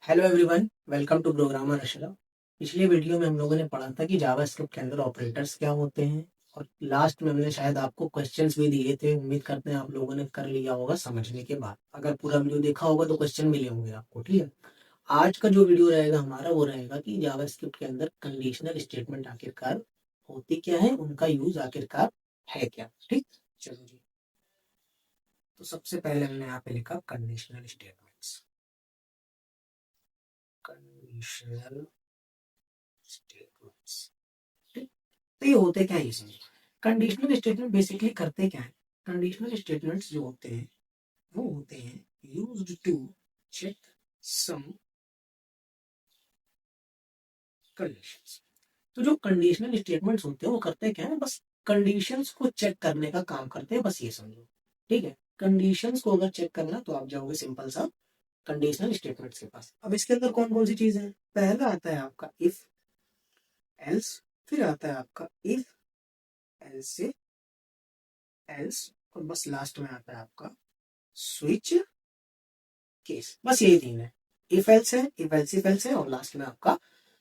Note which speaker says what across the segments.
Speaker 1: Hello everyone, welcome to programmer Ashra. पिछले video में हम लोगों ने पढ़ा था कि जावास्क्रिप्ट के अंदर ऑपरेटर्स क्या होते हैं और लास्ट में हमने शायद आपको क्वेश्चंस भी दिए थे। उम्मीद करते हैं आप लोगों ने कर लिया होगा समझने के बाद। अगर पूरा वीडियो देखा होगा तो क्वेश्चन मिले होंगे आपको। ठीक है, आज का जो वीडियो रहेगा हमारा वो रहेगा कि जावास्क्रिप्ट के अंदर कंडीशनल स्टेटमेंट आखिरकार होती क्या है, उनका यूज आखिरकार है क्या। ठीक, चलो जी। तो सबसे पहले हमने यहाँ पे लिखा कंडीशनल स्टेटमेंट्स। कंडीशनल स्टेटमेंट्स, ठीक। तो ये होते क्या है इसमें? कंडीशनल स्टेटमेंट बेसिकली करते क्या है? कंडीशनल स्टेटमेंट्स जो होते हैं वो होते हैं used to check some conditions. तो जो कंडीशनल स्टेटमेंट्स होते हैं वो करते क्या है? बस कंडीशंस को चेक करने का काम करते हैं, बस ये समझो। ठीक है, कंडीशंस को अगर चेक करना तो आप जाओगे सिंपल सा कंडीशनल स्टेटमेंट्स के पास। अब इसके अंदर कौन कौन सी चीजें हैं? पहला आता है आपका इफ एल्स, फिर आता है आपका इफ एल्स एल्स, और बस लास्ट में आता है आपका स्विच केस। बस यही तीन है। इफ एल्स है, इफ एल्स इफ एल्स है, और लास्ट में आपका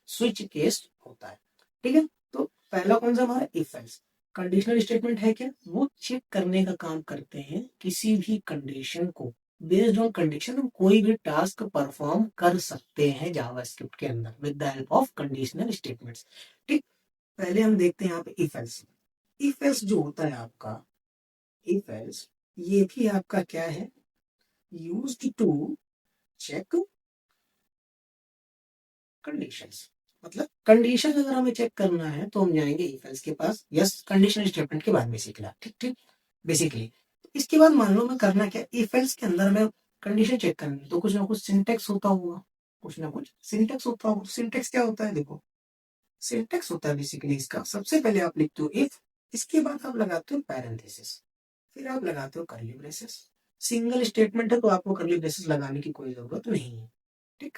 Speaker 1: स्विच केस होता है। ठीक है, तो पहला कौन सा हमारा इफ एल्स कंडीशनल स्टेटमेंट है क्या? वो चेक करने का काम करते हैं किसी भी कंडीशन को। बेस्ड ऑन कंडीशन हम कोई भी टास्क परफॉर्म कर सकते हैं जावास्क्रिप्ट के अंदर with the help of conditional statements. ठीक, पहले हम देखते हैं यहाँ पे इफ एल्स। इफ एल्स जो होता है आपका इफ एल्स, ये भी आपका क्या है? Used to check conditions. मतलब कंडीशन अगर हमें चेक करना है तो हम जाएंगे इफ एल्स के पास। यस, कंडीशनल स्टेटमेंट के बाद बेसिकली, ठीक ठीक, बेसिकली। इसके बाद मान लो मैं करना क्या, इफ एल्स के अंदर मैं कंडीशन चेक करनी तो कुछ ना कुछ सिंटेक्स होता होगा, कुछ ना कुछ सिंटेक्स होता होगा। सिंटेक्स क्या होता है? देखो, सिंटेक्स होता है बेसिकली इसका, सबसे पहले आप लिखते हो इफ, इसके बाद आप लगाते हो पैरेंथेसिस, फिर आप लगाते हो कर्ली ब्रेसेस। सिंगल स्टेटमेंट है तो आपको कर्ली ब्रेसेस लगाने की कोई जरूरत नहीं है। ठीक,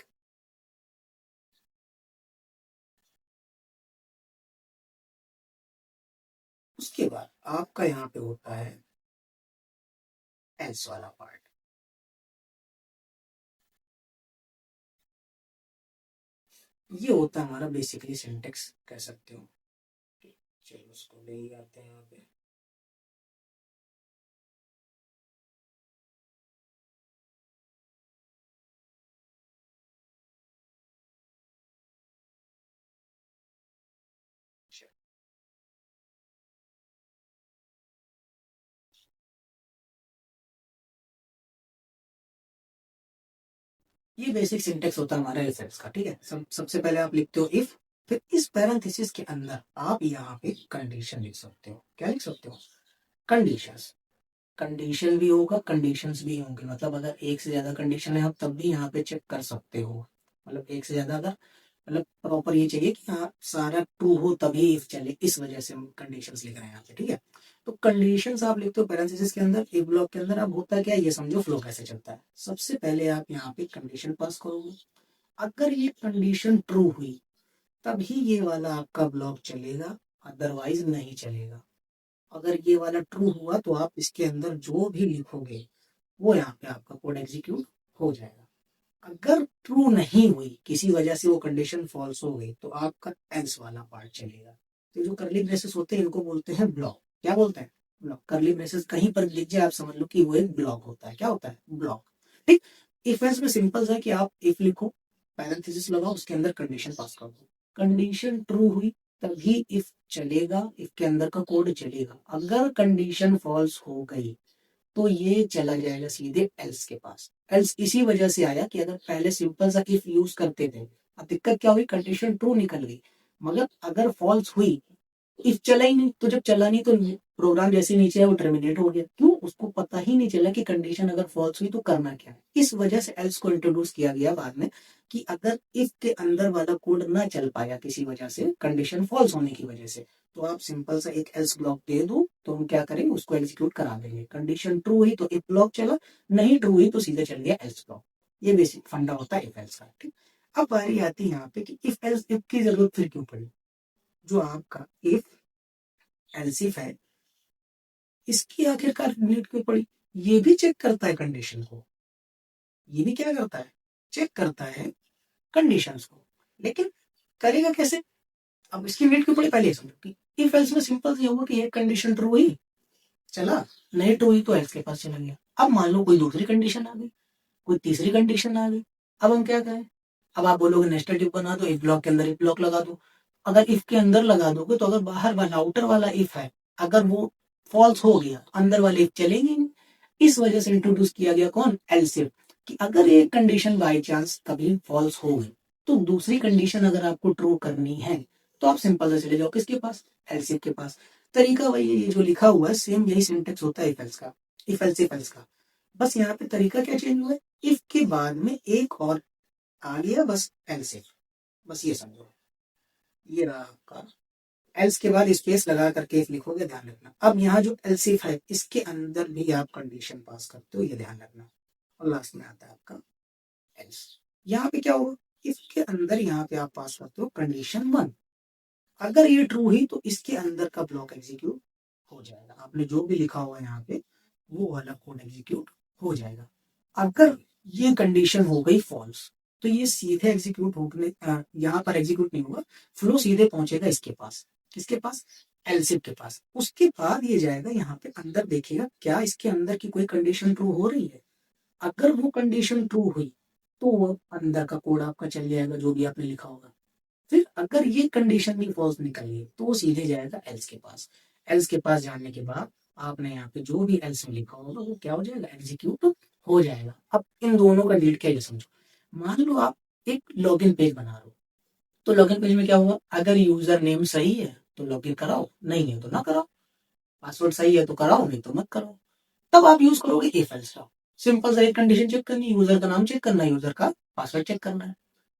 Speaker 1: उसके बाद आपका यहाँ पे होता है एल्स वाला पार्ट। ये होता है हमारा बेसिकली सिंटेक्स कह सकते हो। चलो उसको ले ही आते हैं यहाँ पे। ये बेसिक सिंटेक्स होता है हमारा इफ एल्स का। ठीक है, सबसे पहले आप लिखते हो इफ, फिर इस पैरेंथेसिस के अंदर आप यहाँ पे कंडीशन लिख सकते हो। क्या लिख सकते हो? कंडीशंस। कंडीशन भी होगा, कंडीशंस भी होंगे। मतलब अगर एक से ज्यादा कंडीशन है आप तब भी यहाँ पे चेक कर सकते हो। मतलब एक से ज्यादा अगर, मतलब प्रॉपर ये चाहिए कि हाँ सारा ट्रू हो तभी इफ चले, इस वजह से हम कंडीशंस लिख रहे हैं यहाँ पे। ठीक है, तो कंडीशंस आप लिखते हो पैरेंथेसिस के अंदर इफ ब्लॉक के अंदर। अब होता क्या है ये समझो, फ्लो कैसे चलता है। सबसे पहले आप यहाँ पे कंडीशन पास करोगे। अगर ये कंडीशन ट्रू हुई तभी ये वाला आपका ब्लॉक चलेगा, अदरवाइज नहीं चलेगा। अगर ये वाला ट्रू हुआ तो आप इसके अंदर जो भी लिखोगे वो यहाँ पे आपका कोड एग्जीक्यूट हो जाएगा। अगर ट्रू नहीं हुई, किसी वजह से वो कंडीशन फॉल्स हो गई, तो आपका एल्स वाला पार्ट चलेगा। तो जो करली ब्रेसेस होते हैं इनको बोलते हैं ब्लॉक। क्या बोलते हैं? ब्लॉक। करली ब्रेसेस कहीं पर लीजिए आप समझ लो कि वो एक ब्लॉक होता है। क्या होता है? ब्लॉक। ठीक, इफ एल्स में सिंपल सा कि आप इफ लिखो, पैरेंथेसिस लगाओ, उसके अंदर कंडीशन पास कर दो। कंडीशन ट्रू हुई तभी इफ चलेगा, इफ के अंदर का कोड चलेगा। अगर कंडीशन फॉल्स हो गई तो ये चला जाएगा सीधे एल्स के पास। एल्स इसी वजह से आया कि अगर पहले सिंपल सा इफ यूज करते थे, अब दिक्कत क्या हुई, कंडीशन ट्रू निकल गई, मगर अगर फॉल्स हुई, इफ चला ही नहीं, तो जब चला नहीं तो प्रोग्राम जैसे नीचे है वो टर्मिनेट हो गया। क्यों? उसको पता ही नहीं चला कि कंडीशन अगर फॉल्स हुई तो करना क्या है। इस वजह से एल्स को इंट्रोड्यूस किया गया बाद में, कि अगर इफ के अंदर वाला कोड ना चल पाया किसी वजह से, कंडीशन फॉल्स होने की वजह से, तो आप सिंपल सा एक एल्स ब्लॉक दे दो तो हम क्या करेंगे, उसको एग्जीक्यूट करा देंगे। कंडीशन ट्रू हुई तो इफ ब्लॉक चला, नहीं ट्रू हुई तो सीधे चल गया एल्स ब्लॉक। ये बेसिक फंडा होता है इफ एल्स का। ठीक, अब बारी आती है यहाँ पे कि इफ एल्स इफ की जरूरत फिर क्यों पड़ी? जो आपका इफ एल्सिफ है, इसकी आखिरकार नीड क्यों पड़ी? ये भी चेक करता है कंडीशन को। ये भी क्या करता है? चेक करता है कंडीशंस को। लेकिन करेगा कैसे? अब इसकी नीड क्यों पड़ी, पहले समझो कि इफ एल्स में सिंपल सी होगा कि एक कंडीशन ट्रू हुई, चला, नहीं ट्रू हुई तो एल्स के पास चला गया। अब मान लो कोई दूसरी कंडीशन आ गई, कोई तीसरी कंडीशन आ गई, अब हम क्या करें? अब आप बोलोगे नेस्टेड इफ बना दो, इफ ब्लॉक के अंदर इफ ब्लॉक लगा दो। अगर इफ के अंदर लगा दोगे तो अगर बाहर वाला आउटर वाला इफ है, अगर वो फॉल्स हो गया, अंदर वाले इफ चलेंगे नहीं। इस वजह से इंट्रोड्यूस किया गया कौन? एल्स इफ, कि अगर एक कंडीशन बाई चांस कभी फॉल्स हो गई तो दूसरी कंडीशन अगर आपको ट्रू करनी है तो आप सिंपल से चले जाओ किसके पास? एल्स इफ के पास। तरीका वही है, ये जो लिखा हुआ है सेम यही सिंटेक्स होता है इफ एल्स का, इफ एल्स इफ एल्स का। बस यहाँ पे तरीका क्या चेंज हुआ है, इफ के बाद में एक और आ गया, बस एल्स इफ। बस ये समझो, ये रहा आपका। एल्स के बाद स्पेस लगा करके इफ लिखोगे, ध्यान रखना। अब यहाँ जो एल्स इफ है इसके अंदर भी आप कंडीशन पास करते हो, ये ध्यान रखना। और लास्ट में आता है आपका एल्स। यहाँ पे क्या होगा, इफ के अंदर यहाँ पे आप पास करते हो कंडीशन 1। अगर ये ट्रू हुई तो इसके अंदर का ब्लॉक एग्जीक्यूट हो जाएगा, आपने जो भी लिखा हुआ है यहाँ पे वो वाला कोड एग्जीक्यूट हो जाएगा। अगर ये कंडीशन हो गई फॉल्स तो ये सीधे एग्जीक्यूट होने, यहाँ पर एग्जीक्यूट नहीं होगा, फ्लो सीधे पहुंचेगा इसके पास, किसके पास? एलसिफ के पास। उसके बाद ये जाएगा यहाँ पे अंदर, देखेगा क्या इसके अंदर की कोई कंडीशन ट्रू हो रही है। अगर वो कंडीशन ट्रू हुई तो वो अंदर का कोड आपका चल जाएगा जो भी आपने लिखा होगा। फिर अगर ये कंडीशन भी फॉल्स निकली तो वो सीधे जाएगा एल्स के पास। एल्स के पास जाने के बाद आपने यहाँ पे जो भी एल्स में लिखा होगा वो क्या हो जाएगा? एग्जीक्यूट हो जाएगा। अब इन दोनों का डील क्या है समझो। मान लो आप एक लॉगिन पेज बना रहे हो, तो लॉगिन पेज में क्या होगा, अगर यूजर नेम सही है तो लॉगिन कराओ, नहीं है तो ना कराओ। पासवर्ड सही है तो कराओ, नहीं तो मत कराओ। तब आप यूज करोगे इफ एल्स का। सिंपल सा एक कंडीशन चेक करनी है, यूजर का नाम चेक करना है, यूजर का पासवर्ड चेक करना है।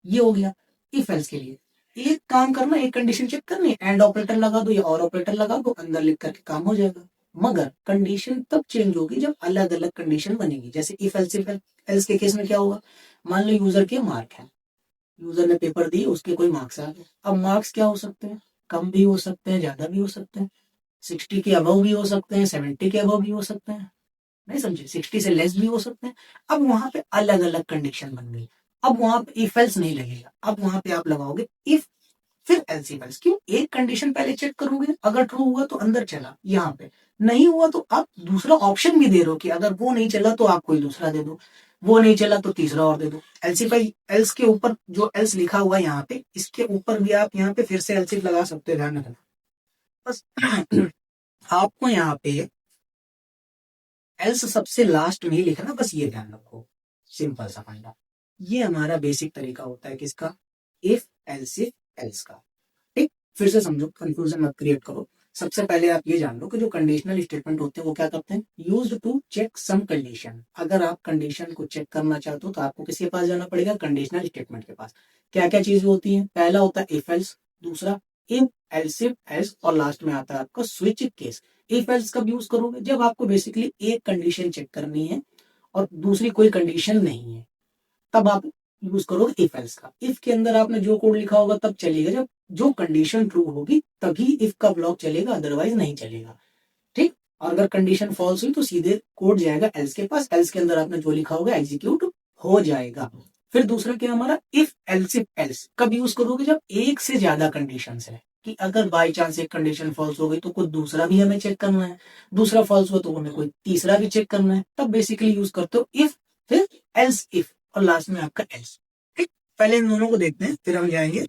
Speaker 1: ये हो गया इफ एल्स के लिए। एक काम करना, एक कंडीशन चेक करनी है, एंड ऑपरेटर लगा दो या और ऑपरेटर लगा दो, अंदर लिख करके काम हो जाएगा। मगर कंडीशन तब चेंज होगी जब अलग अलग कंडीशन बनेगी। जैसे इफ एल्स के केस में क्या होगा, मान लो यूजर के मार्क है, यूजर ने पेपर दी, उसके कोई मार्क्स आ गए। अब मार्क्स क्या हो सकते हैं? कम भी हो सकते हैं, ज्यादा भी हो सकते हैं, 60 के अबव भी हो सकते हैं, 70 के अबव भी हो सकते हैं, नहीं समझे, 60 से लेस भी हो सकते हैं। अब वहां पे अलग अलग कंडीशन बन गई। अब वहां पे इफ एल्स नहीं लगेगा, अब वहां पे आप लगाओगे इफ फिर एल्स इफ एल्स। क्यों? एक कंडीशन पहले चेक करोगे, अगर ट्रू हुआ तो अंदर चला, यहाँ पे नहीं हुआ तो आप दूसरा ऑप्शन भी दे रहे हो कि अगर वो नहीं चला तो आप कोई दूसरा दे दो, वो नहीं चला तो तीसरा और दे दो। एल्सिफाई एल्स के ऊपर जो एल्स लिखा हुआ है यहाँ पे, इसके ऊपर भी आप यहाँ पे फिर से एल्सिफ लगा सकते हो, ध्यान रखना। बस आपको यहाँ पे एल्स सबसे लास्ट में ही लिखना, बस ये ध्यान रखो। सिंपल सा फंडा, ये हमारा बेसिक तरीका होता है किसका? इफ एल्स इफ एल्स का। ठीक, फिर से समझो, कंफ्यूजन मत क्रिएट करो। सबसे पहले आप ये जान लो कि जो कंडीशनल स्टेटमेंट होते हैं वो क्या करते हैं? Used to check some condition. अगर आप कंडीशन को चेक करना चाहते हो तो आपको किसके पास जाना पड़ेगा? कंडीशनल स्टेटमेंट के पास। क्या क्या चीज होती है? पहला होता है इफ एल्स, दूसरा इफ एल्स इफ एल्स, और लास्ट में आता है आपका स्विच केस। इफ एल्स कब यूज करोगे? जब आपको बेसिकली एक कंडीशन चेक करनी है और दूसरी कोई कंडीशन नहीं है, तब आप यूज करोगे इफ एल्स का। इफ के अंदर आपने जो कोड लिखा होगा तब चलेगा, जब जो कंडीशन ट्रू होगी तभी इफ का ब्लॉक चलेगा, अदरवाइज नहीं चलेगा। ठीक, और अगर कंडीशन फॉल्स हुई तो सीधे कोड जाएगा एल्स के पास, एल्स के अंदर आपने जो लिखा होगा एग्जीक्यूट हो जाएगा। फिर दूसरा क्या हमारा? इफ एल्स इफ एल्स कब यूज करोगे? जब एक से ज्यादा कंडीशन है, कि अगर बाई चांस एक कंडीशन फॉल्स हो गई तो कुछ दूसरा भी हमें चेक करना है, दूसरा फॉल्स हुआ तो हमें कोई तीसरा भी चेक करना है, तब बेसिकली यूज करते हो इफ, फिर एल्स इफ, और लास्ट में आपका एल्स। ठीक, पहले इन दोनों को देखते हैं फिर हम जाएंगे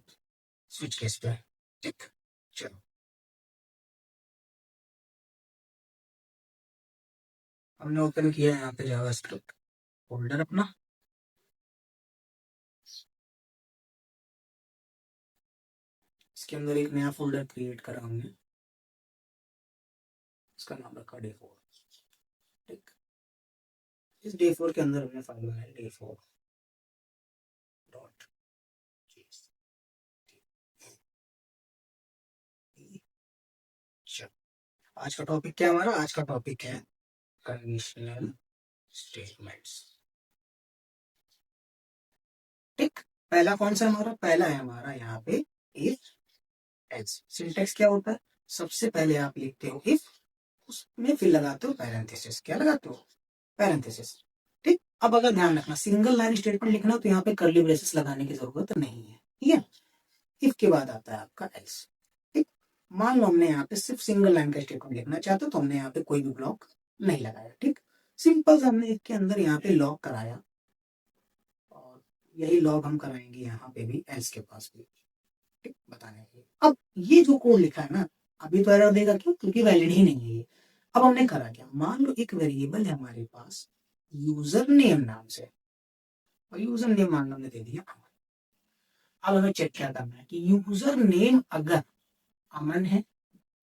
Speaker 1: स्विच केस पे। ठीक, चलो हमने ओपन किया है यहाँ पे जावास्क्रिप्ट फोल्डर अपना। इसके अंदर एक नया फोल्डर क्रिएट करा हमने, इसका नाम रखा डे 4। ठीक, इस डे 4 के अंदर हमने फाइल बनाई day4.js। चलो, आज का टॉपिक क्या हमारा? आज का टॉपिक है कंडीशनल स्टेटमेंट्स। ठीक, पहला कौन सा हमारा? पहला है हमारा यहाँ पे इफ एल्स। सिंटेक्स क्या होता है? सबसे पहले आप लिखते हो इफ, उसमें फिर लगाते हो पैरेंथेसिस। क्या लगाते हो? पैरेंथेसिस। ठीक, अब अगर ध्यान रखना सिंगल लाइन स्टेटमेंट लिखना तो यहाँ पे कर्ली ब्रेसेस लगाने की जरूरत नहीं है, ठीक है। इफ के बाद आता है आपका एल्स, ठीक। मान लो हमने यहाँ पे सिर्फ सिंगल लाइन का स्टेटमेंट लिखना चाहते तो हमने यहाँ पे कोई भी ब्लॉक नहीं लगाया, ठीक। सिंपल से हमने इसके अंदर यहाँ पे लॉक कराया और यही लॉक हम कराएंगे यहाँ पे भी एल्स के पास भी, ठीक, बताने के लिए। अब ये जो कोड लिखा है ना, अभी तो एरर देगा क्यों, क्योंकि वैलिड ही नहीं है ये। अब हमने करा क्या, मान लो एक वेरिएबल है हमारे पास यूजर नेम नाम से, और यूजर नेम मान लो हमने दे दिया अमन। अब हमें चेक क्या करना है कि यूजर नेम अगर अमन है,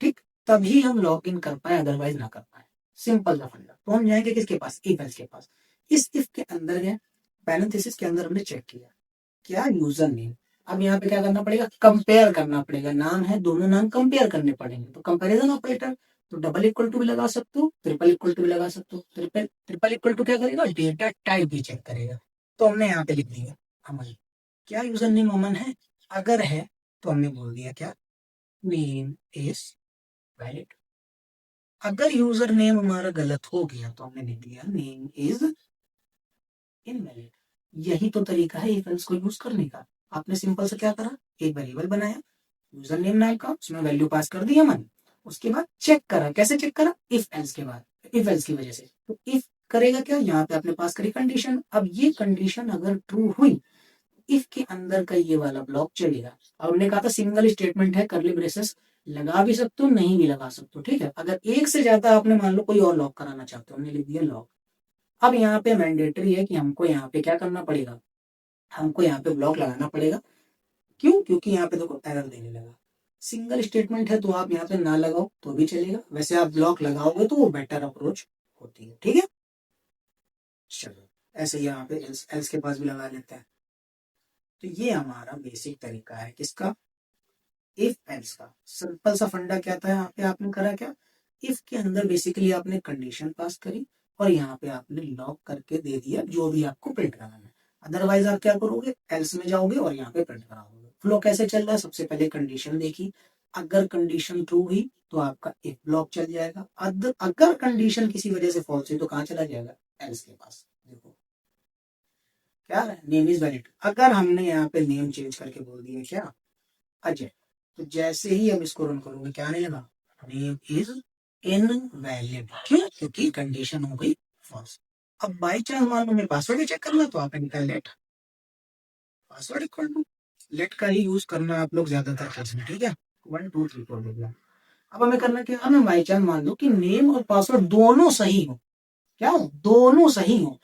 Speaker 1: ठीक, तभी हम लॉग इन कर पाए, अदरवाइज ना कर पाए। सिंपल सा फंडा। तो हम जाएंगे किसके पास, इफ एल्स के पास। इस इफ के अंदर गए, पैरेंथेसिस के अंदर हमने चेक किया क्या यूजर नेम। अब यहाँ पे क्या करना पड़ेगा, कंपेयर करना पड़ेगा, नाम है दोनों नाम कंपेयर करने पड़ेंगे, तो कंपेरिजन ऑपरेटर। तो डबल इक्वल टू भी लगा सकते हो, ट्रिपल इक्वल टू भी लगा सकते हो। ट्रिपल ट्रिपल इक्वल टू क्या करेगा, डेटा टाइप भी चेक करेगा। तो हमने यहाँ पे लिख दिया अमन। क्या यूजर नेम अमन है, अगर है तो हमने बोल दिया क्या, नेम इज वैलिड। अगर यूजर नेम हमारा गलत हो गया तो हमने लिख दिया नेम इज इनवैलिड। यही तो तरीका है इफ एल्स को यूज करने का। आपने सिंपल से क्या करा, एक वेरिएबल बनाया यूजर नेम नाम का, उसमें वैल्यू पास कर दी अमन। उसके बाद चेक करा, कैसे चेक करा, इफ एल्स के बाद, इफ एल्स की वजह से। तो इफ करेगा क्या, यहाँ पे आपने पास करी कंडीशन। अब ये कंडीशन अगर ट्रू हुई, इफ के अंदर का ये वाला ब्लॉक चलेगा। अब हमने कहा था सिंगल स्टेटमेंट है, कर्ली ब्रेसेस लगा भी सकते हो, नहीं भी लगा सकते हो, ठीक है। अगर एक से ज्यादा आपने मान लो कोई और लॉक कराना चाहते हो, हमने लिख दिया लॉक। अब यहाँ पे मैंडेटरी है कि हमको यहाँ पे क्या करना पड़ेगा, हमको यहाँ पे ब्लॉक लगाना पड़ेगा। क्यों, क्योंकि यहाँ पे देखो एरर देने लगा। सिंगल स्टेटमेंट है तो आप यहाँ पे ना लगाओ तो भी चलेगा, वैसे आप ब्लॉक लगाओगे तो वो बेटर अप्रोच होती है, ठीक है। चलो ऐसे ही यहाँ पे एल्स एल्स के पास भी लगा लेते हैं। तो ये हमारा बेसिक तरीका है किसका, इफ एल्स का। सिंपल सा फंडा क्या था यहाँ पे, आपने करा क्या, इफ के अंदर बेसिकली आपने कंडीशन पास करी और यहाँ पे आपने लॉक करके दे दिया जो भी आपको प्रिंट कराना है। अदरवाइज आप क्या करोगे, एल्स में जाओगे और यहाँ पे प्रिंट कराओगे। फ्लो कैसे चल रहा है, सबसे पहले कंडीशन देखी, अगर कंडीशन ट्रू हुई तो आपका इफ ब्लॉक चल जाएगा। अगर कंडीशन किसी वजह से फॉल्स हुई तो कहाँ चला जाएगा, एल्स के पास। देखो क्या है, नेम इज वैलिड। अगर हमने यहाँ पे नेम चेंज करके बोल दिया क्या, अजय, तो जैसे ही अब इसको रन करोगे क्या आने लगा, नेम इज इनवैलिड। क्यों, क्योंकि कंडीशन हो गई फॉल्स। अब बाई चांस मान लो मैं पासवर्ड ही चेक करना, तो आपने निकाल let password equal to let का ही यूज करना आप लोग ज्यादातर केस में, ठीक है। 1 2 3 4 दे दिया। अब हमें करना क्या, हमें बाई चांस मान लो कि नेम और पासवर्ड दोनों सही हो, क्या हो, दोनों सही हो,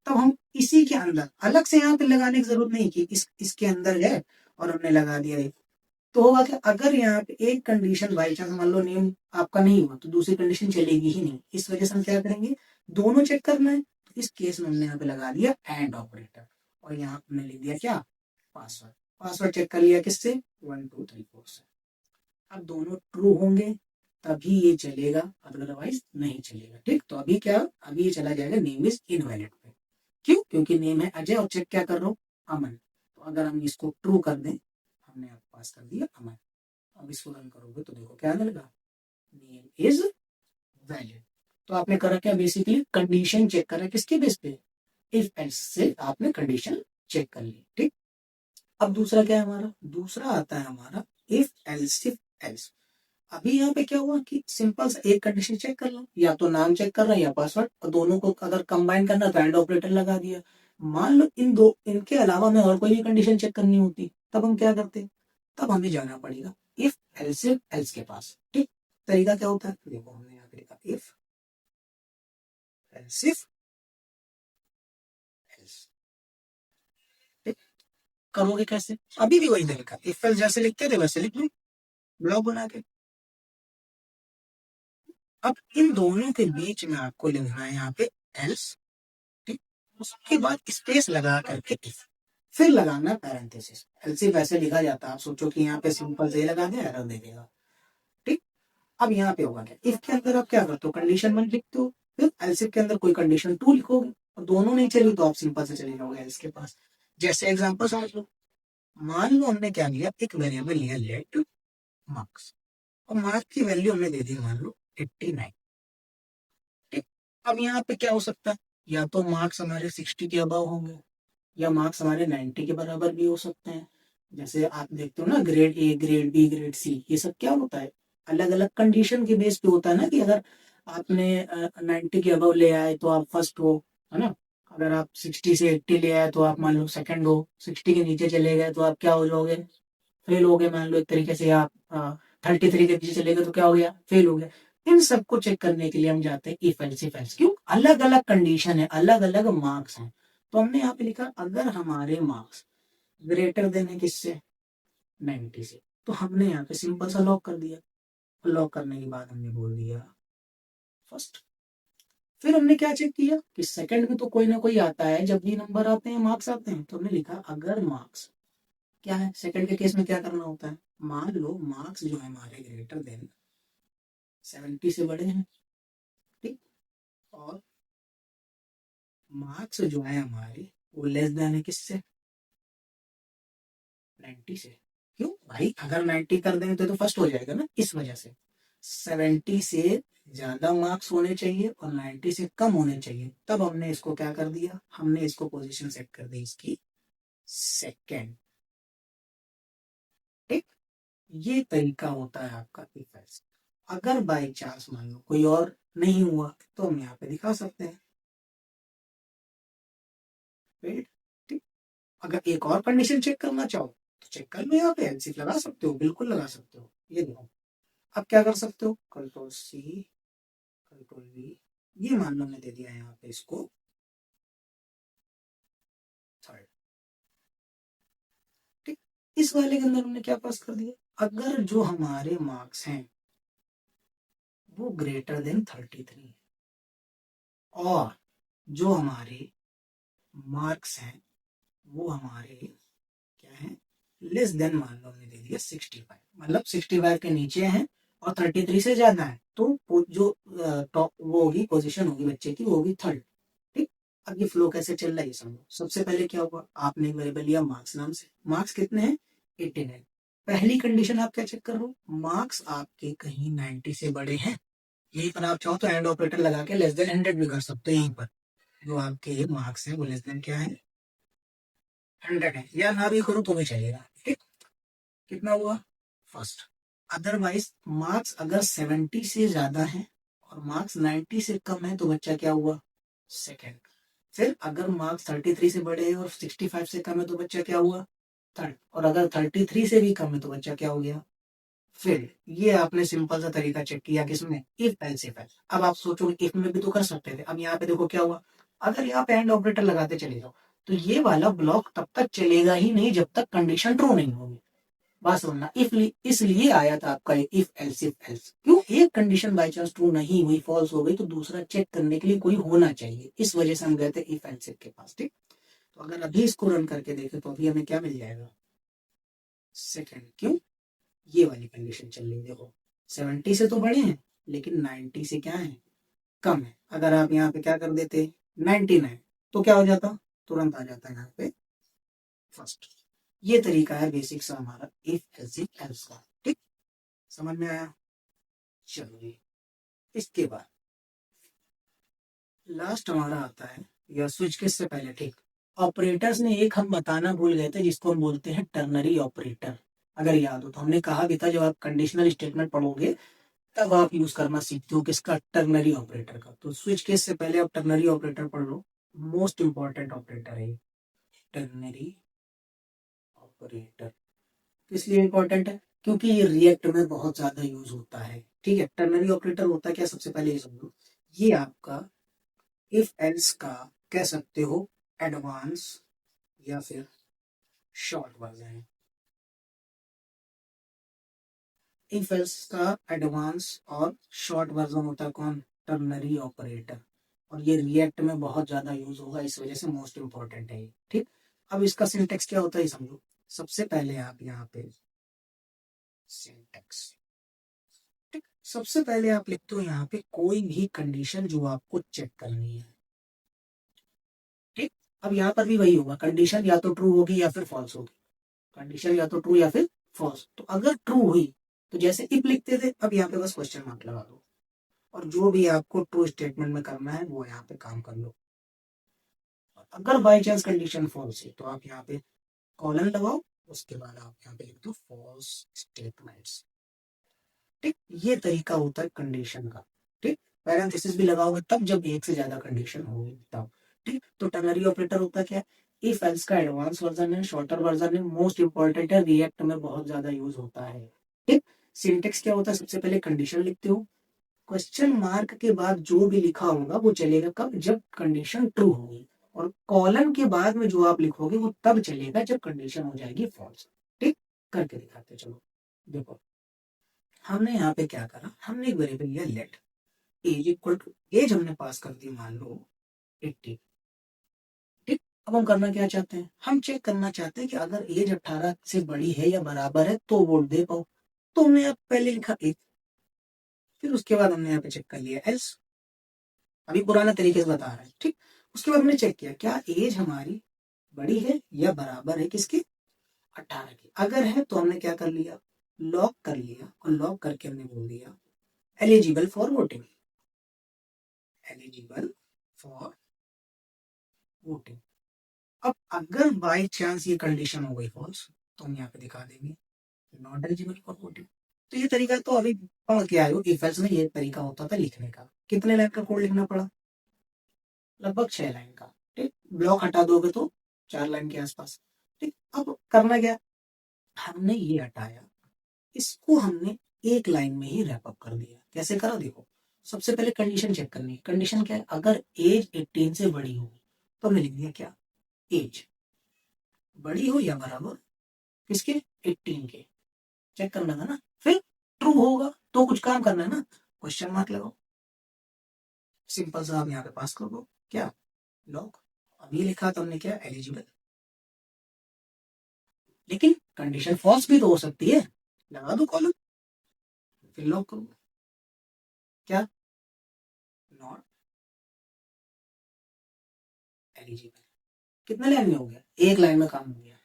Speaker 1: तब हम इसी के अंदर अलग से यहाँ पे लगाने की जरूरत नहीं कि इसके अंदर है और हमने लगा दिया। तो होगा क्या, अगर यहाँ पे एक कंडीशन बाई चांस मान लो नेम आपका नहीं हुआ तो दूसरी कंडीशन चलेगी ही नहीं। इस वजह से हम क्या करेंगे, दोनों चेक करना है। तो इस केस में हमने यहाँ पे लगा दिया एंड ऑपरेटर और यहाँ हमने लिख दिया क्या, पासवर्ड। पासवर्ड चेक कर लिया किससे, 1 2 3 4 से। अब दोनों ट्रू होंगे तभी ये चलेगा, अदरवाइज नहीं चलेगा, ठीक। तो अभी क्या, अभी ये चला जाएगा नेम इज इनवैलिड पे। क्यों, क्योंकि नेम है अजय और चेक क्या कर रहा हूँ, अमन। तो अगर हम इसको ट्रू कर दें, हमने आप पास कर दिया अमन। अब इसको रन करोगे तो देखो क्या आने लगा, नेम इज वैलिड। तो आपने करा क्या, बेसिकली कंडीशन चेक करा, किसके बेस पे, इफ एल्स से आपने कंडीशन चेक कर ली, ठीक। अब दूसरा क्या है हमारा, दूसरा आता है हमारा इफ एल्स इफ एल्स। अभी यहाँ पे क्या हुआ कि सिंपल सा एक कंडीशन चेक कर लो, या तो नाम चेक कर रहा है या पासवर्ड, और दोनों को अगर कंबाइन करना तो एंड ऑपरेटर लगा दिया। मान लो इन दो, इनके अलावा हमें और कोई भी कंडीशन चेक करनी होती, तब हम क्या करते, तब हमें जाना पड़ेगा इफ एल्स एल्स के पास, ठीक। तरीका क्या होता है, देखो हमने यहाँ पे लिखा इफ एल्स एल्स, ठीक। करोगे कैसे, अभी भी वही तरीका, इफ एल्स जैसे लिखते थे वैसे लिख लो ब्लॉक बना के। अब इन दोनों के बीच में आपको लिखना है यहाँ पे एल्स, ठीक। उसके बाद स्पेस लगा करके इफ, फिर लगाना पैरेंथेसिस। एल्सिफ ऐसे लिखा जाता है, आप सोचो कि यहाँ पे सिंपल से लगा दिया, एरर दे देगा, ठीक। अब यहाँ पे होगा क्या, इफ के अंदर आप क्या करते हो, कंडीशन 1 लिखते हो, फिर एल्सिफ के अंदर कोई कंडीशन 2 लिखोगे, और दोनों नहीं चली तो आप सिंपल से चले जाओगे एल्स के पास। जैसे एग्जाम्पल समझ लो, मान लो हमने क्या लिया, एक वेरिएबल लिया लेट मार्क्स, और मार्क्स की वैल्यू हमने दे दी मान लो 89, ठीक। अब यहाँ पे क्या हो सकता है, या तो मार्क्स हमारे 60 के अबव होंगे या मार्क्स हमारे 90 के बराबर भी हो सकते हैं। जैसे आप देखते हो ना, grade A, grade B, grade C, ये सब क्या होता है, अलग अलग कंडीशन के बेस पे होता है ना, कि अगर आपने 90 के अबव ले आए तो आप फर्स्ट हो, है ना। अगर आप 60 से 80 ले आए तो आप मान लो सेकंड हो, 60 के नीचे चले गए तो आप क्या हो जाओगे, फेल हो गए मान लो एक तरीके से। आप 33 के नीचे चले गए तो क्या हो गया, फेल हो गया। इन सबको चेक करने के लिए हम जाते हैं इफ एल्स इफ एल्स। क्यों, अलग अलग कंडीशन है, अलग अलग मार्क्स हैं। तो हमने यहाँ पे लिखा अगर हमारे मार्क्स ग्रेटर देन है किससे, 90 से, तो हमने यहाँ पे सिंपल सा लॉक कर दिया। लॉक करने के बाद हमने बोल दिया फर्स्ट। फिर हमने क्या चेक किया कि सेकंड में तो कोई ना कोई आता है, जब भी नंबर आते हैं मार्क्स आते हैं, तो हमने लिखा अगर मार्क्स क्या है, सेकंड के केस में क्या करना होता है, मान लो मार्क्स जो है हमारे ग्रेटर देन 70 से बड़े हैं, ठीक, और मार्क्स जो है हमारे वो लेस देन है किससे, 90 से। क्यों भाई, अगर 90 कर देंगे तो फर्स्ट हो जाएगा ना, इस वजह से 70 से ज्यादा मार्क्स होने चाहिए और 90 से कम होने चाहिए। तब हमने इसको क्या कर दिया, हमने इसको पोजीशन सेट कर दी इसकी सेकंड, ठीक। ये तरीका होता है आपका इफ एल्स। अगर बाई चांस मान लो कोई और नहीं हुआ तो हम यहाँ पे दिखा सकते हैं वेट, ठीक। अगर एक और कंडीशन चेक करना चाहो तो चेक कर लो, यहाँ पे एलसीफ लगा सकते हो, बिल्कुल लगा सकते हो। ये देखो, अब क्या कर सकते हो, कंट्रोल सी, कंट्रोल वी, ये मान लो हमने दे दिया यहाँ पे इसको थर्ड, ठीक। इस वाले के अंदर हमने क्या पास कर दिया, अगर जो हमारे मार्क्स हैं वो ग्रेटर देन 33 है और जो हमारे मार्क्स हैं वो हमारे क्या है, लेस देन मान लो हमने दे दिया 65, मतलब 65 के नीचे है और 33 से ज्यादा है, तो जो टॉप वो होगी पोजीशन होगी बच्चे की, वो होगी थर्ड, ठीक। अब ये फ्लो कैसे चल रहा है ये समझो। सबसे पहले क्या हुआ, आपने एक वेरिएबल लिया मार्क्स नाम से, मार्क्स कितने हैं 89। पहली कंडीशन आप क्या चेक कर रहे हो, मार्क्स आपके कहीं 90 से बड़े हैं। यहीं पर आप चाहो तो एंड ऑपरेटर लगा के लेस देन 100 भी कर सकते हो। यहीं पर जो आपके मार्क्स है वो लेस देन क्या है, 100 है, या ना भी करो तो भी चलेगा, ठीक। कितना हुआ, फर्स्ट। अदरवाइज मार्क्स अगर 70 से ज्यादा है और मार्क्स 90 से कम है तो बच्चा क्या हुआ, सेकंड। फिर अगर मार्क्स 33 से बड़े हैं और 65 से कम है तो बच्चा क्या हुआ, थर्ड। और अगर 33 से भी कम है तो बच्चा क्या हो गया, फिर। ये आपने सिंपल सा तरीका चेक किया किसमें, इफ एल्स इफ एल्स। अब आप सोचोगे इफ में भी तो कर सकते थे। अब यहाँ पे देखो क्या हुआ, अगर यहाँ पे एंड ऑपरेटर लगाते चले जाओ तो ये वाला ब्लॉक तब तक चलेगा ही नहीं जब तक कंडीशन ट्रू नहीं होगी। बात समझना, इसलिए आया था आपका इफ एल्स इफ एल्स। क्यों, एक कंडीशन बाई चांस ट्रू नहीं हुई, फॉल्स हो गई, तो दूसरा चेक करने के लिए कोई होना चाहिए। इस वजह से हम गए थे इफ एल्स इफ के पास, ठीक। तो अगर अभी इसको रन करके देखें तो अभी हमें क्या मिल जाएगा, सेकंड। क्यों, ये वाली कंडीशन चल रही है, देखो 70 से तो बड़े हैं लेकिन 90 से क्या है, कम है। अगर आप यहाँ पे क्या कर देते 99 तो क्या हो जाता, तुरंत आ जाता है यहाँ पे फर्स्ट। ये तरीका है बेसिक सा हमारा इफ एल्स इफ एल्स का, ठीक। समझ में आया, चलिए। इसके बाद लास्ट हमारा आता है या स्विच केस से पहले, ठीक। ऑपरेटर्स में एक हम बताना भूल गए थे जिसको हम बोलते हैं टर्नरी ऑपरेटर। अगर याद हो तो हमने कहा भी था जब आप कंडीशनल स्टेटमेंट पढ़ोगे तब आप यूज करना सीखते हो किसका, टर्नरी ऑपरेटर का। तो स्विच केस से पहले आप टर्नरी ऑपरेटर पढ़ लो, मोस्ट इंपॉर्टेंट ऑपरेटर है टर्नरी ऑपरेटर। किस लिए इंपॉर्टेंट है, क्योंकि ये रिएक्ट में बहुत ज्यादा यूज होता है, ठीक है। टर्नरी ऑपरेटर होता है क्या, सबसे पहले ये समझो, ये आपका इफ एल्स का कह सकते हो एडवांस या फिर शॉर्ट वर्जन है। इफ एल्स का एडवांस और शॉर्ट वर्जन होता है कौन, टर्नरी ऑपरेटर। और ये रिएक्ट में बहुत ज्यादा यूज होगा, इस वजह से मोस्ट इंपॉर्टेंट है ये, ठीक। अब इसका सिंटेक्स क्या होता है ये समझो। सबसे पहले आप यहाँ पे सिंटेक्स, ठीक, सबसे पहले आप लिखते हो यहाँ पे कोई भी कंडीशन जो आपको चेक करनी है, ठीक। अब यहाँ पर भी वही होगा, कंडीशन या तो ट्रू होगी या फिर फॉल्स होगी। कंडीशन या तो ट्रू या फिर फॉल्स। तो अगर ट्रू हुई तो जैसे इफ लिखते थे, अब यहाँ पे बस क्वेश्चन मार्क लगा दो और जो भी आपको ट्रू स्टेटमेंट में करना है वो यहाँ पे काम कर लो। अगर बाई चांस कंडीशन फॉल्स है तो आप यहाँ पे कॉलन लगाओ, उसके बाद आप यहाँ पे लिख दो फॉल्स स्टेटमेंट्स। ठीक, ये तरीका होता है कंडीशन का। ठीक, पैरेंथेसिस भी लगाओगे तब जब एक से ज्यादा कंडीशन होगी तब। ठीक, तो टर्नरी ऑपरेटर होता क्या है? इफ एल्स का एडवांस वर्जन है, शॉर्टर वर्जन है, मोस्ट इंपॉर्टेंट है, रिएक्ट में बहुत ज्यादा यूज होता है। ठीक, सिंटेक्स क्या होता है? सबसे पहले कंडीशन लिखते हो, क्वेश्चन मार्क के बाद जो भी लिखा होगा वो चलेगा कब? जब कंडीशन ट्रू होगी। और कॉलन के बाद में जो आप लिखोगे वो तब चलेगा जब कंडीशन हो जाएगी फॉल्स। ठीक, करके दिखाते चलो। देखो, हमने यहाँ पे क्या करा, हमने एक वेरिएबल लिया let age equal to, age हमने पास कर दी मान लो 80। ठीक, अब हम करना क्या चाहते हैं? हम चेक करना चाहते हैं कि अगर एज 18 से बड़ी है या बराबर है तो वोट दे पाओ। तो हमने यहाँ पहले लिखा एक, फिर उसके बाद हमने यहाँ पे चेक कर लिया एल्स। अभी पुराना तरीके से बता रहे हैं। ठीक, उसके बाद हमने चेक किया क्या एज हमारी बड़ी है या बराबर है किसकी? 18 की। अगर है तो हमने क्या कर लिया? लॉक कर लिया, और लॉक करके हमने बोल दिया eligible for voting, eligible for voting. अब अगर बाई चांस ये कंडीशन हो गई फॉल्स तो हम यहाँ पे दिखा देंगे नॉट एलिजिबल फॉर वोटिंग। तो ये तरीका तो अभी पढ़ के आए हो, इफ एल्स में ये तरीका होता था लिखने का। कितने लाइन का कोड लिखना पड़ा? लगभग 6 लाइन का। ठीक, ब्लॉक हटा दोगे तो 4 लाइन के आसपास। ठीक, अब करना क्या, हमने ये हटाया, इसको हमने एक लाइन में ही रैप अप कर दिया। कैसे करा देखो, सबसे पहले कंडीशन चेक करनी है। कंडीशन क्या है? अगर एज 18 से बड़ी हो तो हमने लिख दिया क्या? एज बड़ी हो या बराबर किसके? 18 के। चेक करना था ना। फिर ट्रू होगा तो कुछ काम करना है ना, क्वेश्चन मार्क लगाओ, सिंपल सा आप यहाँ पे पास कर दो क्या? लॉक। अब ये लिखा तो हमने क्या? एलिजिबल। लेकिन कंडीशन फॉल्स भी तो हो सकती है, लगा दो कॉलम, फिर लॉक करो क्या? Not eligible. कितने लाइन में हो गया? एक लाइन में काम हो गया।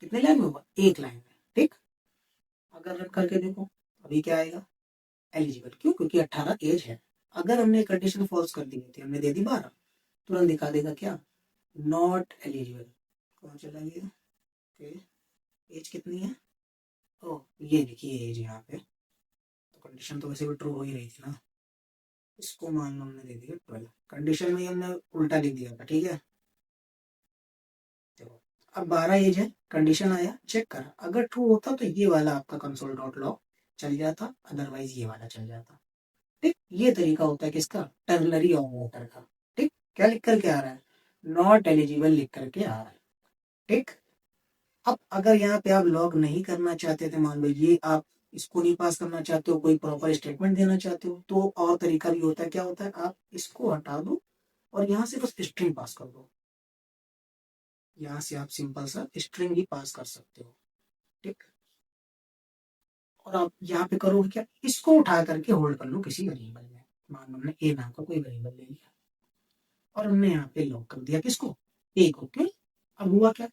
Speaker 1: कितने लाइन में होगा? एक लाइन में। ठीक, अगर रन करके देखो अभी क्या आएगा? एलिजिबल। क्यों? क्योंकि 18 एज है। अगर हमने कंडीशन फॉल्स कर दी थी, हमने दे दी 12, तुरंत दिखा देगा क्या? Not eligible. कौन चला गया? एज कितनी है? ओ, ये देखिए एज यहाँ पे, तो कंडीशन तो वैसे भी ट्रू हो ही रही थी ना। इसको मान लो हमने दे दिया 12, कंडीशन में ही हमने उल्टा लिख दिया था। ठीक है, देखो अब 12 एज है, कंडीशन आया, चेक कर, अगर ट्रू होता तो ये वाला आपका कंसोल डॉट लॉग चल जाता, अदरवाइज ये वाला चल जाता। ठीक, ये तरीका होता है किसका? टर्नरी ऑपरेटर का। ठीक, क्या लिख करके आ रहा है? नॉट एलिजिबल लिख करके आ रहा है। ठीक, अब अगर यहाँ पे आप लॉग नहीं करना चाहते थे, मान लो ये आप इसको नहीं पास करना चाहते हो, कोई प्रॉपर स्टेटमेंट देना चाहते हो, तो और तरीका भी होता है। क्या होता है? आप इसको हटा दो और यहाँ से बस स्ट्रिंग पास कर दो। यहाँ से आप सिंपल सा स्ट्रिंग ही पास कर सकते हो। ठीक, और आप यहाँ पे करोगे क्या? इसको उठा करके होल्ड कर लो किसी वेरिएबल में। मान लो हमने ए नाम का कोई वेरिएबल ले लिया और हमने यहाँ पे लॉक कर दिया किसको? ए को। क्यों? अब हुआ क्या?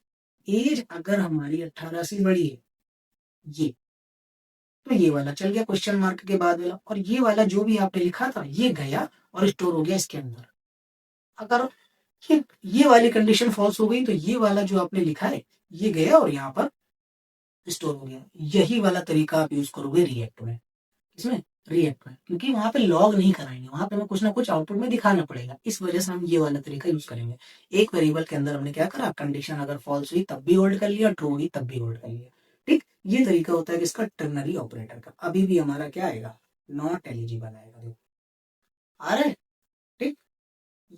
Speaker 1: एज अगर हमारी 18 से बड़ी है, ये तो ये वाला चल गया क्वेश्चन मार्क के बाद वाला, और ये वाला जो भी आपने लिखा था ये गया और स्टोर हो गया इसके अंदर। अगर ये वाली कंडीशन फॉल्स हो गई तो ये वाला जो आपने लिखा है ये गया और यहाँ पर स्टोर हो गया। यही वाला तरीका आप यूज करोगे रिएक्ट में। इसमें रिएक्ट में क्योंकि वहां पे लॉग नहीं कराएंगे, वहां पे हमें कुछ ना कुछ आउटपुट में दिखाना पड़ेगा, इस वजह से हम ये वाला तरीका यूज करेंगे। एक वेरिएबल के अंदर हमने क्या करा? कंडीशन अगर फॉल्स हुई तब भी होल्ड कर लिया, ट्रू हुई तब भी होल्ड कर लिया। ठीक, ये तरीका होता है किसका? टर्नरी ऑपरेटर का। अभी भी हमारा क्या आएगा? नॉट एलिजिबल आएगा। देखो आ रहा है। ठीक,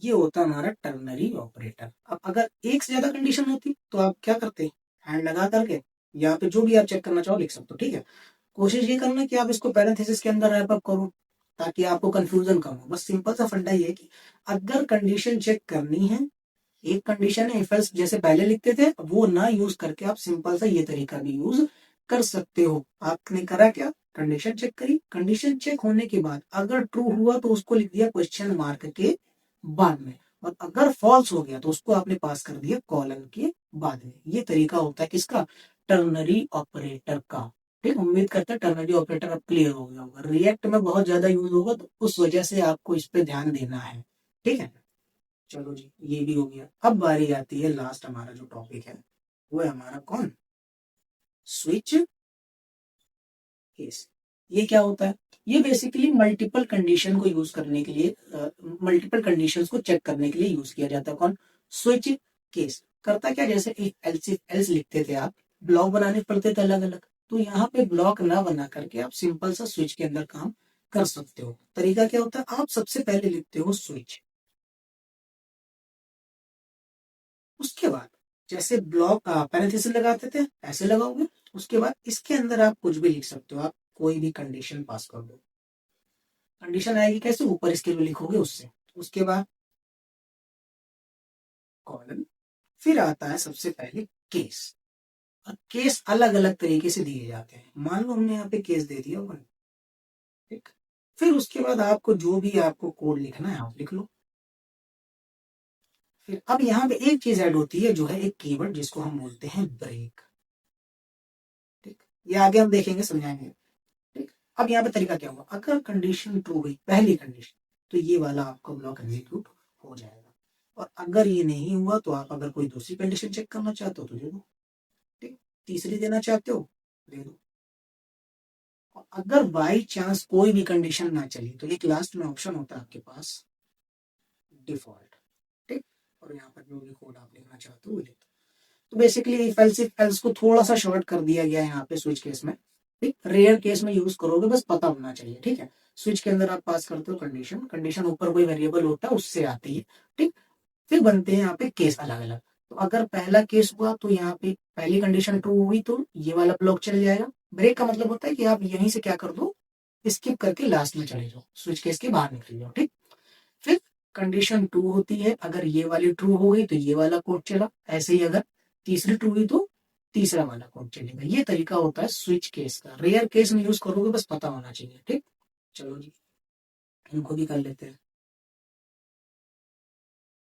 Speaker 1: ये होता है हमारा टर्नरी ऑपरेटर। अब अगर एक से ज्यादा कंडीशन होती तो आप क्या करते? हैंड लगा करके यहाँ पे जो भी आप चेक करना चाहो लिख सकते हो। ठीक है, कोशिश ये करना कि आप इसको पैरेंथेसिस के अंदर रैप अप करो ताकि आपको कंफ्यूजन कम हो। बस सिंपल सा फंडा ये है कि अगर कंडीशन चेक करनी है, एक कंडीशन है इफ एल्स जैसे पहले लिखते थे, वो ना यूज करके आप सिंपल सा ये तरीका भी यूज कर सकते हो। आपने करा क्या? कंडीशन चेक करी, कंडीशन चेक होने के बाद अगर ट्रू हुआ तो उसको लिख दिया क्वेश्चन मार्क के बाद में, और अगर फॉल्स हो गया तो उसको आपने पास कर दिया कॉलन के बाद में। ये तरीका होता है किसका? टर्नरी ऑपरेटर का। ठीक, उम्मीद करता है टर्नरी ऑपरेटर अब क्लियर हो गया होगा। रिएक्ट में बहुत ज्यादा यूज होगा तो उस वजह से आपको इस पे ध्यान देना है। ठीक है, चलो जी, ये भी हो गया। अब बारी आती है लास्ट, हमारा जो टॉपिक है वो है हमारा कौन, स्विच केस। ये क्या होता है, ये बेसिकली मल्टीपल कंडीशन को यूज करने के लिए, मल्टीपल कंडीशंस को चेक करने के लिए यूज किया जाता है। कौन, स्विच केस। करता क्या, जैसे इफ एल्स लिखते थे आप, ब्लॉक बनाने पड़ते थे अलग अलग, तो यहाँ पे ब्लॉक ना बना करके आप सिंपल सा स्विच के अंदर काम कर सकते हो। तरीका क्या होता है, आप सबसे पहले लिखते हो स्विच, उसके बाद जैसे ब्लॉक पैरेंथेसिस लगाते थे ऐसे लगाओगे, उसके बाद इसके अंदर आप कुछ भी लिख सकते हो, आप कोई भी कंडीशन पास कर दो। कंडीशन आएगी कैसे, ऊपर इसके जो लिखोगे उससे। उसके बाद कॉलन, फिर आता है सबसे पहले केस। और केस अलग अलग तरीके से दिए जाते हैं। मान लो हमने यहाँ पे केस दे दिया वन, ठीक। फिर उसके बाद आपको जो भी आपको कोड लिखना है आप लिख लो। फिर अब यहाँ पे एक चीज ऐड होती है जो है एक कीवर्ड, जिसको हम बोलते हैं ब्रेक, ठीक। ये आगे हम देखेंगे, समझाएंगे, ठीक। अब यहाँ पे तरीका क्या हुआ, अगर कंडीशन ट्रू हुई पहली कंडीशन, तो ये वाला आपका ब्लॉक एग्जीक्यूट हो जाएगा। और अगर ये नहीं हुआ तो आप अगर कोई दूसरी कंडीशन चेक करना चाहते हो तो दे दो, ठीक। तीसरी देना चाहते हो दे दो। और अगर बाई चांस कोई भी कंडीशन ना चली तो एक लास्ट में ऑप्शन होता है आपके पास, डिफॉल्ट, ठीक। और यहाँ पर जो भी कोड आप लिखना चाहते हो वो लिख। तो बेसिकली इफ एल्स को थोड़ा सा शॉर्ट कर दिया गया है यहाँ पे स्विच केस में, ठीक। रेयर केस में यूज करोगे, बस पता होना चाहिए, ठीक है। स्विच के अंदर आप पास करते हो कंडीशन, कंडीशन ऊपर कोई वेरिएबल होता है उससे आती है, ठीक। फिर बनते हैं यहाँ पे केस अलग अलग। तो अगर पहला केस हुआ तो यहाँ पे पहली कंडीशन ट्रू हुई तो ये वाला ब्लॉक चल जाएगा। ब्रेक का मतलब होता है कि आप यहीं से क्या कर दो, स्किप करके लास्ट में चले जाओ, स्विच केस के बाहर निकल जाओ, ठीक। फिर कंडीशन टू होती है, अगर ये वाली ट्रू हो गई तो ये वाला कोड चला, ऐसे ही अगर तीसरी ट्रू हुई तो तीसरा वाला कोड चलेगा। ये तरीका होता है स्विच केस का। रेयर केस में यूज करोगे, बस पता होना चाहिए, ठीक। चलो जी, इनको भी कर लेते हैं।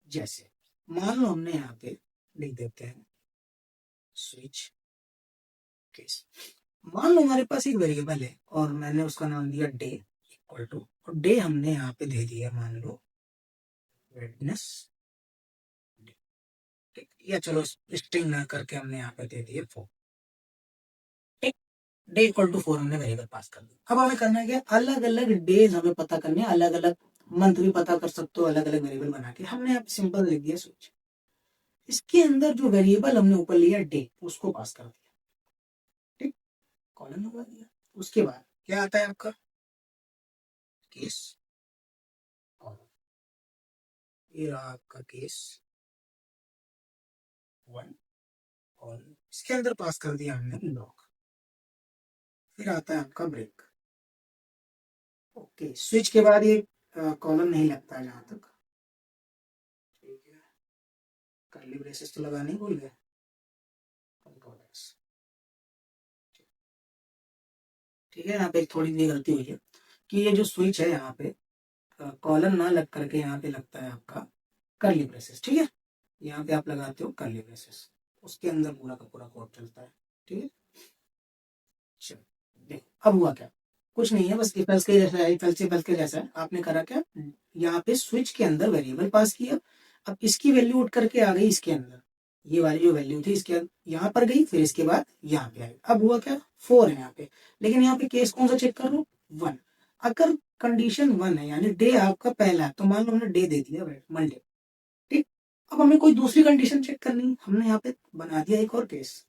Speaker 1: जैसे मान लो हमने यहाँ पे लिख देते हैं स्विच केस। मान लो हमारे पास एक वेरिएबल है और मैंने उसका नाम दिया डे इक्वल टू, और डे हमने यहाँ पे दे दिया मान लो वेडनेस, ठीक। या चलो स्ट्रिंग ना करके हमने यहाँ पे दे दिए 4, ठीक। डे इक्वल टू 4 हमने वेरिएबल पास कर दिया। अब हमें करना क्या, अलग अलग डेज हमें पता करने, अलग अलग मंथ भी पता कर सकते हो अलग अलग वेरिएबल बना के। हमने यहाँ पे सिंपल लिख दिया स्विच, इसके अंदर जो वेरिएबल हमने ऊपर लिया डे उसको पास कर दिया, ठीक। कॉलन लगा दिया। उसके बाद क्या आता है आपका केस, और ये रहा आपका केस वन, और इसके अंदर पास कर दिया हमने लॉक। फिर आता है आपका ब्रेक, ओके। स्विच के बाद ये कॉलम नहीं लगता है जहां तक, ठीक है। कर्ली ब्रेसेस तो लगाने ही भूल गए, कंट्रोल एस, ठीक है। यहाँ पे एक थोड़ी सी गलती हुई है कि ये जो स्विच है यहाँ पे कॉलम ना लग करके यहाँ पे लगता है आपका कर्ली ब्रेसेस, ठीक है। यहाँ पे आप लगाते हो कर्ली ब्रेसेस, उसके अंदर पूरा का पूरा कोड चलता है, ठीक है। चलो देखो अब हुआ क्या, कुछ नहीं है, बस इफ एल्स के जैसा है, इफ एल्स के जैसा है। आपने करा क्या, यहाँ पे स्विच के अंदर वेरिएबल पास किया, अब इसकी वैल्यू उठ करके आ गई इसके अंदर, ये वाली जो वैल्यू थी इसके यहाँ पर गई, फिर इसके बाद यहाँ पे आई। अब हुआ क्या, 4 है यहाँ पे, लेकिन यहाँ पे केस कौन सा चेक कर लो, 1। अगर कंडीशन 1 है यानी डे आपका पहला है, तो मान लो हमने डे दे दिया मंडे, ठीक। अब हमें कोई दूसरी कंडीशन चेक करनी है, हमने यहाँ पे बना दिया एक और केस,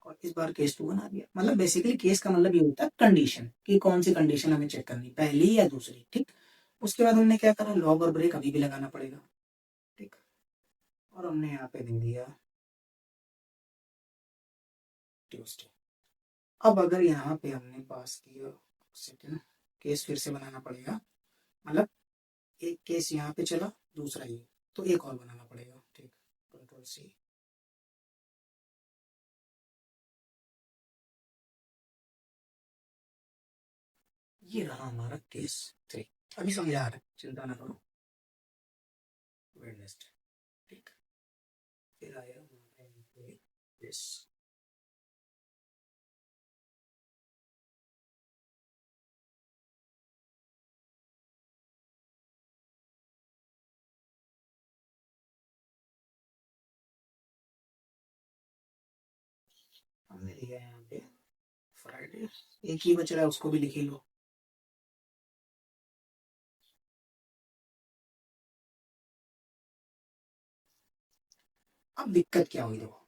Speaker 1: और इस बार केस 2 बना दिया। मतलब बेसिकली केस का मतलब ये होता है कंडीशन, कि कौन सी कंडीशन हमें चेक करनी, पहली या दूसरी, ठीक। उसके बाद हमने क्या करा, लॉग और ब्रेक अभी भी लगाना पड़ेगा, ठीक। और हमने यहाँ पे दे दिया ट्यूसडे। अब अगर यहाँ पे हमने पास किया, सेकेंड केस फिर से बनाना पड़ेगा, मतलब एक केस यहाँ पे चला, दूसरा ये, तो एक और बनाना पड़ेगा, ठीक। कंट्रोल सी, ये रहा हमारा केस 3। अभी समझा रहा है, चिंता ना करो। वेडनेसडे, ठीक। फिर आया यस, हमने लिया है यहाँ पे फ्राइडे, एक ही बच रहा है, उसको भी लिख ही लो। अब दिक्कत क्या हुई देखो,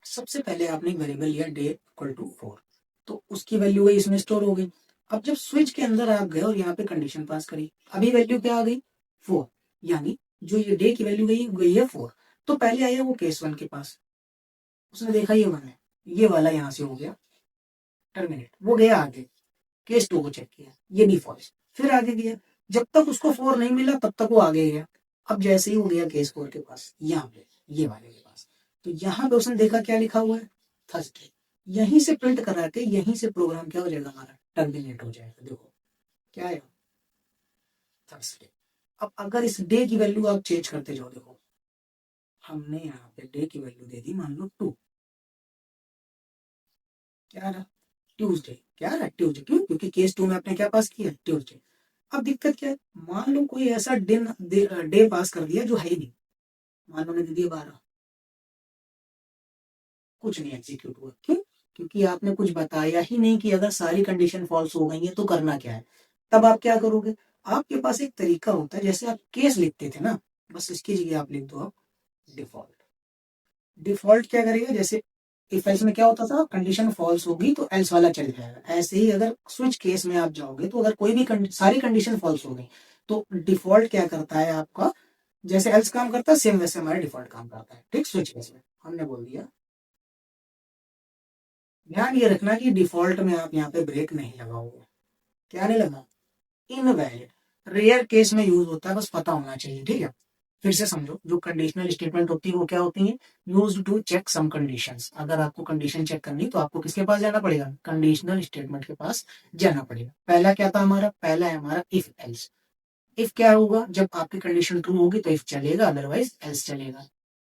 Speaker 1: सबसे पहले आपने एक वेरिएबल लिया डे इक्वल टू 4, तो उसकी वैल्यू वही इसमें स्टोर हो गई। अब जब स्विच के अंदर आप गए और यहाँ पे कंडीशन पास करी, अभी वैल्यू क्या आ गई 4, यानी जो ये डे की वैल्यू गई गई है 4। तो पहले आया वो केस 1 के पास, उसने देखा ये 1 है, ये वाला यहाँ से हो गया टर्मिनेट, वो गया आगे, केस 2 को चेक किया, ये भी फॉल्स, फिर आगे गया, जब तक उसको 4 नहीं मिला तब तक वो आगे गया। अब जैसे ही वो गया केस 4 के पास, यहाँ पे ये वाले के पास, तो यहाँ पे उसने देखा क्या लिखा हुआ है थर्सडे, यहीं से प्रिंट करा के यहीं से प्रोग्राम क्या हो जाएगा हमारा, टर्मिनेट हो जाएगा। देखो क्या है थर्सडे। अब अगर इस डे की वैल्यू आप चेंज करते जाओ, देखो हमने यहाँ पे डे की वैल्यू दे दी मान लो 2, क्या रहा ट्यूसडे, क्या रहा ट्यूसडे, क्यों, क्योंकि केस 2 में आपने क्या पास किया ट्यूसडे। अब दिक्कत क्या है, मान लो कोई ऐसा दिन डे पास कर दिया जो है ही नहीं, मान लो ने दे दिया 12, कुछ नहीं एग्जीक्यूट हुआ, क्यों, क्योंकि आपने कुछ बताया ही नहीं कि अगर सारी कंडीशन फॉल्स हो गई है तो करना क्या है। तब आप क्या करोगे, आपके पास एक तरीका होता है, जैसे आप केस लिखते थे ना, बस इसकी जगह आप लिख दो आप डिफॉल्ट। डिफॉल्ट क्या करेगा, जैसे इफ एल्स में क्या होता था, कंडीशन फॉल्स होगी तो एल्स वाला चल जाएगा, ऐसे ही अगर स्विच केस में आप जाओगे तो अगर कोई भी सारी कंडीशन फॉल्स हो गई तो डिफॉल्ट क्या करता है आपका, जैसे एल्स काम करता है सेम वैसे हमारा डिफॉल्ट काम करता है, ठीक, स्विच केस में हमने बोल दिया। ध्यान ये रखना कि डिफॉल्ट में आप यहाँ पे ब्रेक नहीं लगाओगे, क्या नहीं लगा, इनवैलिड, रेयर केस में यूज होता है, बस पता होना चाहिए, ठीक है। फिर से समझो, जो कंडीशनल स्टेटमेंट होती है वो क्या होती है, used to check some conditions. अगर आपको कंडीशन चेक करनी तो आपको किसके पास जाना पड़ेगा, कंडीशनल स्टेटमेंट के पास जाना पड़ेगा। पहला क्या था हमारा, पहला है हमारा इफ एल्स। इफ क्या होगा, जब आपकी कंडीशन ट्रू होगी तो इफ चलेगा, अदरवाइज एल्स चलेगा।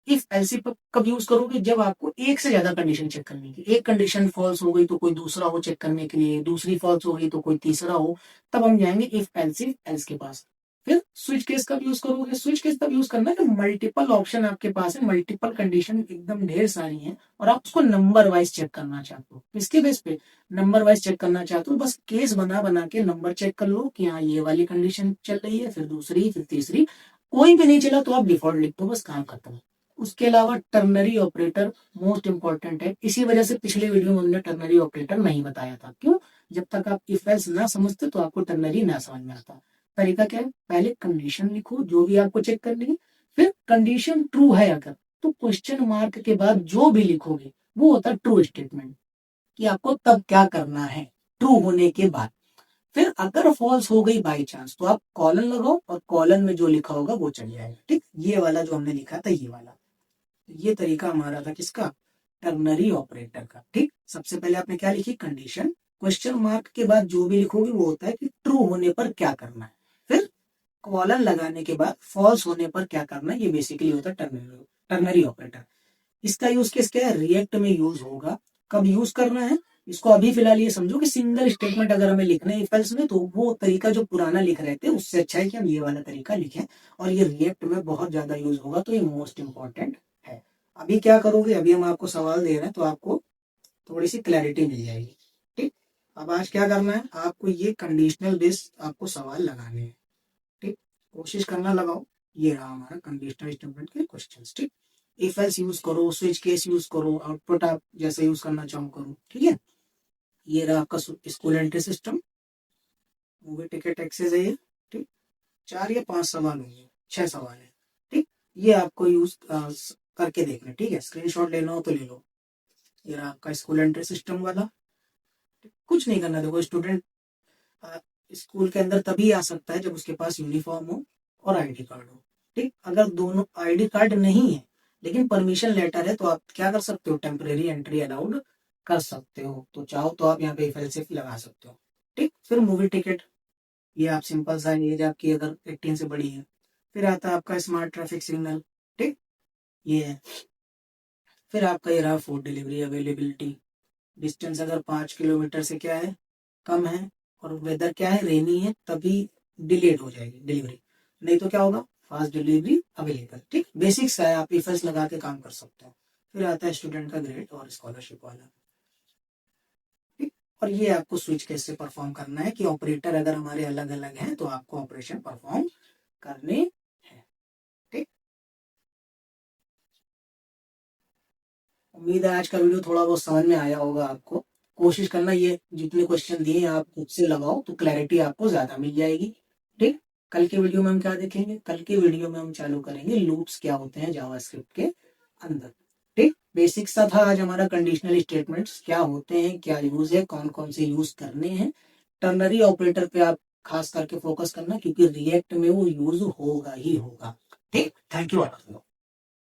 Speaker 1: इफ एल्स कब यूज करोगे, जब आपको एक से ज्यादा कंडीशन चेक करनी है, एक कंडीशन फॉल्स हो गई तो कोई दूसरा हो चेक करने के लिए, दूसरी फॉल्स हो गई तो कोई तीसरा हो, तब हम जाएंगे इफ एल्स के पास। फिर स्विच केस कब यूज करोगे, स्विच केस तब यूज करना है जब मल्टीपल ऑप्शन आपके पास है, मल्टीपल कंडीशन एकदम ढेर सारी हैं और आप उसको नंबर वाइज चेक करना चाहते हो। किसके बेस पे, नंबर वाइज चेक करना चाहते हो, बस केस बना बना के नंबर चेक कर लो कि हाँ ये वाली कंडीशन चल रही है, फिर दूसरी, फिर तीसरी, कोई भी नहीं चला तो आप डिफॉल्ट लिख दो, बस काम खत्म। उसके अलावा टर्नरी ऑपरेटर मोस्ट इंपॉर्टेंट है, इसी वजह से पिछले वीडियो में हमने टर्नरी ऑपरेटर नहीं बताया था, क्यों, जब तक आप इफ एल्स ना समझते तो आपको टर्नरी ना समझ में आता। तरीका क्या है, पहले कंडीशन लिखो जो भी आपको चेक करनी है, फिर कंडीशन ट्रू है अगर, तो क्वेश्चन मार्क के बाद जो भी लिखोगे वो होता है ट्रू स्टेटमेंट, कि आपको तब क्या करना है ट्रू होने के बाद। फिर अगर फॉल्स हो गई बाई चांस तो आप कॉलन लगाओ और कॉलन में जो लिखा होगा वो चल जाएगा, ठीक, ये वाला जो हमने लिखा था ये वाला, ये तरीका हमारा था किसका, टर्नरी ऑपरेटर का, ठीक। सबसे पहले आपने क्या लिखी कंडीशन, क्वेश्चन मार्क के बाद जो भी लिखोगे वो होता है कि ट्रू होने पर क्या करना है, फिर कॉलन लगाने के बाद फॉल्स होने पर क्या करना है, ये बेसिकली होता है टर्नरी टर्नरी ऑपरेटर। इसका यूज किस क्या है, रिएक्ट में यूज होगा। कब यूज करना है इसको, अभी फिलहाल ये समझो कि सिंगल स्टेटमेंट अगर हमें लिखना है इफ एल्स में, तो वो तरीका जो पुराना लिख रहे थे उससे अच्छा है कि हम ये वाला तरीका लिखें, और ये रिएक्ट में बहुत ज्यादा यूज होगा, तो ये मोस्ट इंपॉर्टेंट है। अभी क्या करोगे, अभी हम आपको सवाल दे रहे हैं तो आपको थोड़ी सी क्लैरिटी मिल जाएगी, ठीक। अब आज क्या करना है, आपको ये कंडीशनल बेस आपको सवाल लगाने हैं, ठीक, कोशिश करना लगाओ। ये रहा हमारा कंडीशनल स्टेटमेंट के क्वेश्चंस, ठीक। इफ एल्स यूज करो, स्विच केस यूज करो, आउटपुट आप जैसे यूज करना चाहो करो, ठीक है। ये रहा आपका school entry system, movie ticket access है ये, ठीक। 4 या 5 सवाल होंगे, 6 सवाल है, ठीक। ये आपको यूज करके देखना, ठीक है, स्क्रीनशॉट लेना हो तो ले लो। ये रहा आपका स्कूल एंट्री सिस्टम वाला, कुछ नहीं करना, देखो स्टूडेंट स्कूल के अंदर तभी आ सकता है जब उसके पास यूनिफॉर्म हो और आईडी कार्ड हो, ठीक। अगर दोनों आईडी कार्ड नहीं है लेकिन परमिशन लेटर है तो आप क्या कर सकते हो, टेम्परेरी एंट्री अलाउड कर सकते हो, तो चाहो तो आप यहाँ पे इफ लगा सकते हो, ठीक। फिर मूवी टिकट, ये आप सिंपल सा एज आपकी अगर 18 से बड़ी है। फिर आता है आपका स्मार्ट ट्रैफिक सिग्नल, ठीक, ये है। फिर आपका ये रहा फूड डिलीवरी अवेलेबिलिटी, डिस्टेंस अगर 5 किलोमीटर से क्या है कम है और वेदर क्या है रेनी है तभी डिलेड हो जाएगी डिलीवरी, नहीं तो क्या होगा फास्ट डिलीवरी अवेलेबल, ठीक। बेसिक्स है, आप इफेंस लगा के काम कर सकते हो। फिर आता है स्टूडेंट का ग्रेड और स्कॉलरशिप वाला। ठीक, और ये आपको स्विच कैसे परफॉर्म करना है कि ऑपरेटर अगर हमारे अलग अलग हैं तो आपको ऑपरेशन परफॉर्म करने हैं। ठीक, उम्मीद है आज का वीडियो थोड़ा बहुत समझ में आया होगा आपको। कोशिश करना ये जितने क्वेश्चन दिए आप खुद से लगाओ तो क्लैरिटी आपको ज्यादा मिल जाएगी। ठीक, कल के वीडियो में हम क्या देखेंगे, कल के वीडियो में हम चालू करेंगे लूप्स क्या होते हैं जावास्क्रिप्ट के अंदर। ठीक, बेसिक सा था आज हमारा, कंडीशनल स्टेटमेंट्स क्या होते हैं, क्या यूज है, कौन कौन से यूज करने हैं। टर्नरी ऑपरेटर पे आप खास करके फोकस करना क्योंकि रिएक्ट में वो यूज होगा ही होगा। ठीक, थैंक यू।